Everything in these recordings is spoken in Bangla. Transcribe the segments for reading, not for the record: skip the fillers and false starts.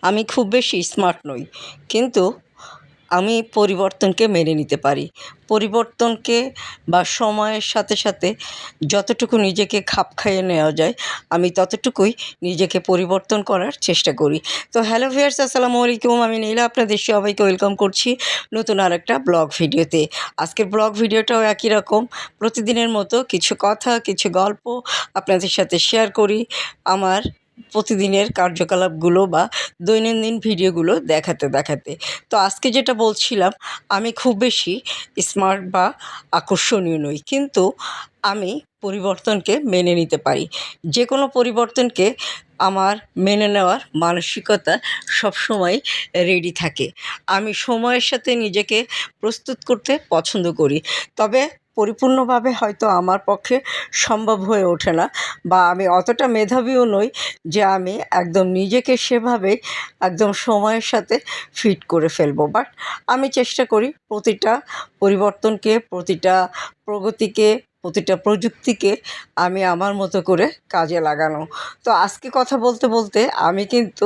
আমি খুব বেশি স্মার্ট নই, কিন্তু আমি পরিবর্তনকে মেনে নিতে পারি। পরিবর্তনকে বা সময়ের সাথে সাথে যতটুকু নিজেকে খাপ খাইয়ে নেওয়া যায়, আমি ততটুকুই নিজেকে পরিবর্তন করার চেষ্টা করি। তো হ্যালো ভিউয়ার্স, আসসালামু আলাইকুম। আমি নীলা আপনাদের সবাইকে ওয়েলকাম করছি নতুন আরেকটা ব্লগ ভিডিওতে। আজকের ব্লগ ভিডিওটাও একই রকম, প্রতিদিনের মতো কিছু কথা, কিছু গল্প আপনাদের সাথে শেয়ার করি আমার প্রতিদিনের কার্যকলাপগুলো বা দৈনন্দিন ভিডিওগুলো দেখাতে দেখাতে। তো আজকে যেটা বলছিলাম, আমি খুব বেশি স্মার্ট বা আকর্ষণীয় নই, কিন্তু আমি পরিবর্তনকে মেনে নিতে পারি। যে কোনো পরিবর্তনকে আমার মেনে নেওয়ার মানসিকতা সবসময় রেডি থাকে। আমি সময়ের সাথে নিজেকে প্রস্তুত করতে পছন্দ করি, তবে পরিপূর্ণভাবে হয়তো আমার পক্ষে সম্ভব হয়ে ওঠে না, বা আমি অতটা মেধাবীও নই যে আমি একদম নিজেকে সেভাবে একদম সময়ের সাথে ফিট করে ফেলবো। বাট আমি চেষ্টা করি প্রতিটা পরিবর্তনকে, প্রতিটা প্রগতিকে, প্রতিটা প্রযুক্তিকে আমি আমার মতো করে কাজে লাগানো। তো আজকে কথা বলতে বলতে আমি কিন্তু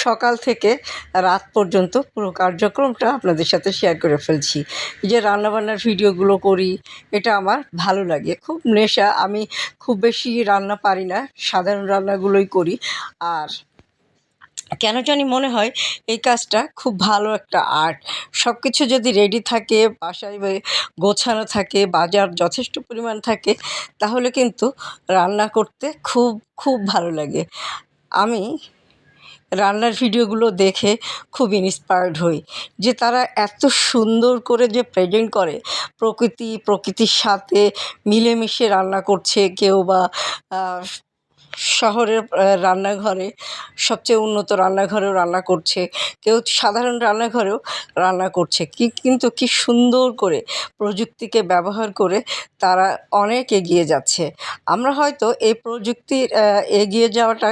সকাল থেকে রাত পর্যন্ত পুরো কার্যক্রমটা আপনাদের সাথে শেয়ার করে ফেলছি। এই যে রান্নাবান্নার ভিডিওগুলো করি, এটা আমার ভালো লাগে, খুব নেশা। আমি খুব বেশি রান্না পারি না, সাধারণ রান্নাগুলোই করি। আর কেন জানি মনে হয় এই কাজটা খুব ভালো একটা আর্ট। সব কিছু যদি রেডি থাকে, বাসায় গোছানো থাকে, বাজার যথেষ্ট পরিমাণ থাকে, তাহলে কিন্তু রান্না করতে খুব খুব ভালো লাগে। আমি রান্নার ভিডিওগুলো দেখে খুব ইন্সপায়ার্ড হই যে তারা এত সুন্দর করে যে প্রেজেন্ট করে, প্রকৃতির সাথে মিলেমিশে রান্না করছে। কেউ বা শহরের রান্নাঘরে, সবচেয়ে উন্নত রান্নাঘরেও রান্না করছে, কেউ সাধারণ রান্নাঘরেও রান্না করছে, কিন্তু কি সুন্দর করে প্রযুক্তিকে ব্যবহার করে তারা অনেক এগিয়ে যাচ্ছে। আমরা হয়তো এই প্রযুক্তির এগিয়ে যাওয়াটা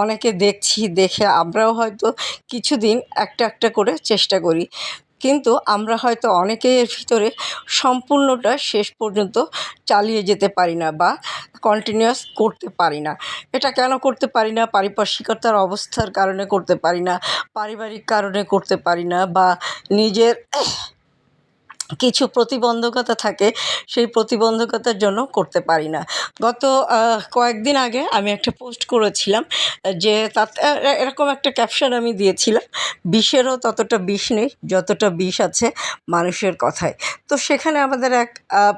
অনেকে দেখছি, দেখে আমরাও হয়তো কিছুদিন একটা একটা করে চেষ্টা করি, কিন্তু আমরা হয়তো অনেকেই এর ভিতরে সম্পূর্ণটা শেষ পর্যন্ত চালিয়ে যেতে পারি না বা কন্টিনিউয়াস করতে পারি না। এটা কেন করতে পারি না? পারিপার্শ্বিকতার অবস্থার কারণে করতে পারি না, পারিবারিক কারণে করতে পারি না, বা নিজের কিছু প্রতিবন্ধকতা থাকে, সেই প্রতিবন্ধকতার জন্য করতে পারি না। গত কয়েকদিন আগে আমি একটা পোস্ট করেছিলাম, যে তাতে এরকম একটা ক্যাপশন আমি দিয়েছিলাম, বিষেরও ততটা বিষ নেই যতটা বিষ আছে মানুষের কথায়। তো সেখানে আমাদের এক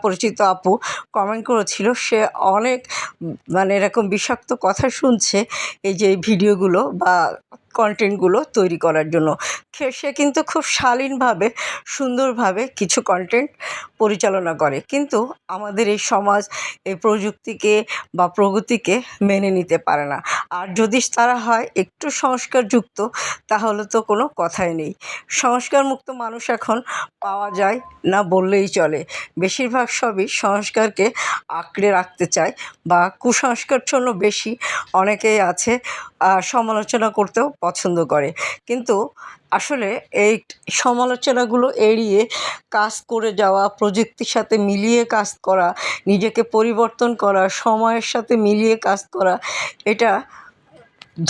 পরিচিত আপু কমেন্ট করেছিল, সে অনেক মানে এরকম বিষাক্ত কথা শুনছে এই যে এই ভিডিওগুলো বা কন্টেন্টগুলো তৈরি করার জন্য। সে কিন্তু খুব শালীনভাবে, সুন্দরভাবে কিছু কন্টেন্ট পরিচালনা করে, কিন্তু আমাদের এই সমাজ এই প্রযুক্তিকে বা প্রগতিকে মেনে নিতে পারে না। আর যদি তারা হয় একটু সংস্কারযুক্ত, তাহলে তো কোনো কথাই নেই। সংস্কারমুক্ত মানুষ এখন পাওয়া যায় না বললেই চলে। বেশিরভাগ সবই সংস্কারকে আঁকড়ে রাখতে চায়, বা কুসংস্কারচ্ছন্ন বেশি অনেকেই আছে, সমালোচনা করতেও পছন্দ করে। কিন্তু আসলে এই সমালোচনাগুলো এড়িয়ে কাজ করে যাওয়া, প্রযুক্তির সাথে মিলিয়ে কাজ করা, নিজেকে পরিবর্তন করা, সময়ের সাথে মিলিয়ে কাজ করা, এটা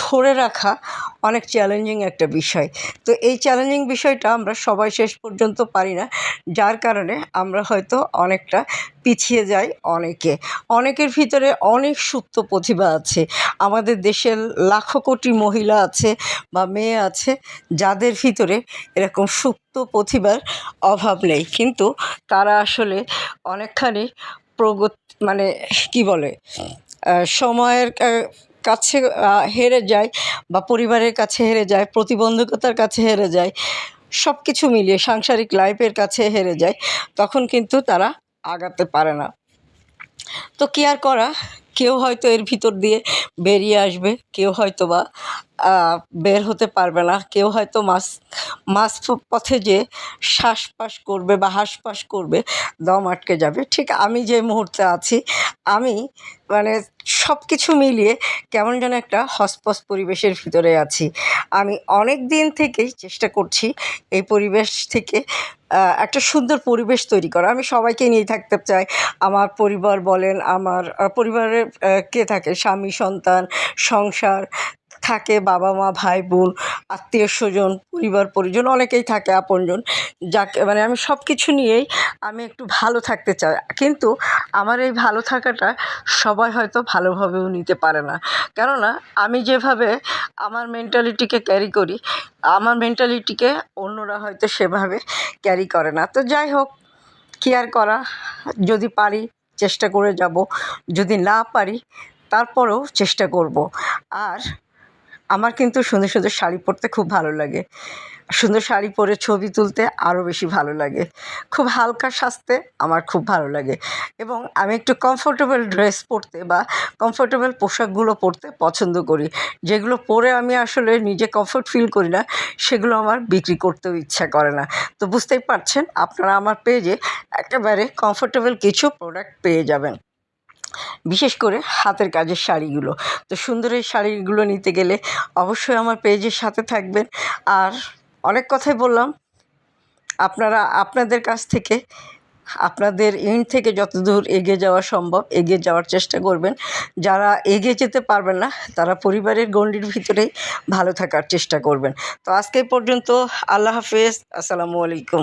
ধরে রাখা অনেক চ্যালেঞ্জিং একটা বিষয়। তো এই চ্যালেঞ্জিং বিষয়টা আমরা সবাই শেষ পর্যন্ত পারি না, যার কারণে আমরা হয়তো অনেকটা পিছিয়ে যাই। অনেকের ভিতরে অনেক সুপ্ত প্রতিভা আছে। আমাদের দেশের লাখো কোটি মহিলা আছে বা মেয়ে আছে, যাদের ভিতরে এরকম সুপ্ত প্রতিভার অভাব নেই, কিন্তু তারা আসলে অনেকখানি মানে কী বলে, সময়ের কাছে হেরে যায়, বা পরিবারের কাছে হেরে যায়, প্রতিবন্ধকতার কাছে হেরে যায়, সব কিছু মিলিয়ে সাংসারিক লাইফের কাছে হেরে যায়। তখন কিন্তু তারা আগাতে পারে না। তো কী আর করা, কেউ হয়তো এর ভিতর দিয়ে বেরিয়ে আসবে, কেউ হয়তো বা বের হতে পারবে না, কেউ হয়তো মাঝ পথে যেয়ে শ্বাসপাস করবে বা হাঁসফাঁস করবে, দম আটকে যাবে। ঠিক আমি যে মুহূর্তে আছি, আমি মানে সব কিছু মিলিয়ে কেমন যেন একটা হসপস পরিবেশের ভিতরে আছি। আমি অনেক দিন থেকেই চেষ্টা করছি এই পরিবেশ থেকে একটা সুন্দর পরিবেশ তৈরি করা। আমি সবাইকে নিয়ে থাকতে চাই। আমার পরিবার বলেন, আমার পরিবারের কে থাকে, স্বামী, সন্তান, সংসার থাকে বাবা মা ভাই বোন আত্মীয় স্বজন পরিবার পরিজন অনেকেই থাকে আপনজন, যাকে মানে আমি সব কিছু নিয়েই আমি একটু ভালো থাকতে চাই, কিন্তু আমার এই ভালো থাকাটা সবাই হয়তো ভালোভাবেও নিতে পারে না। কেননা আমি যেভাবে আমার মেন্টালিটিকে ক্যারি করি, আমার মেন্টালিটিকে অন্যরা হয়তো সেভাবে ক্যারি করে না। তো যাই হোক, কী আর করা, যদি পারি চেষ্টা করে যাব, যদি না পারি তারপরেও চেষ্টা করব। আর আমার কিন্তু সুন্দর সুন্দর শাড়ি পরতে খুব ভালো লাগে, সুন্দর শাড়ি পরে ছবি তুলতে আরও বেশি ভালো লাগে, খুব হালকা সাজতে আমার খুব ভালো লাগে, এবং আমি একটু কমফোর্টেবল ড্রেস পরতে বা কমফোর্টেবল পোশাকগুলো পরতে পছন্দ করি। যেগুলো পরে আমি আসলে নিজে কমফোর্ট ফিল করি না, সেগুলো আমার বিক্রি করতেও ইচ্ছা করে না। তো বুঝতেই পারছেন, আপনারা আমার পেজে একেবারে কমফোর্টেবল কিছু প্রোডাক্ট পেয়ে যাবেন, বিশেষ করে হাতের কাজের শাড়িগুলো। তো সুন্দর এই শাড়িগুলো নিতে গেলে অবশ্যই আমার পেজের সাথে থাকবেন। আর অনেক কথাই বললাম, আপনারা আপনাদের কাছ থেকে আপনাদের এন্ড থেকে যতদূর এগিয়ে যাওয়া সম্ভব এগিয়ে যাওয়ার চেষ্টা করবেন। যারা এগিয়ে যেতে পারবেন না তারা পরিবারের গণ্ডির ভিতরেই ভালো থাকার চেষ্টা করবেন। তো আজকে এই পর্যন্ত। আল্লাহ হাফেজ। আসসালামু আলাইকুম।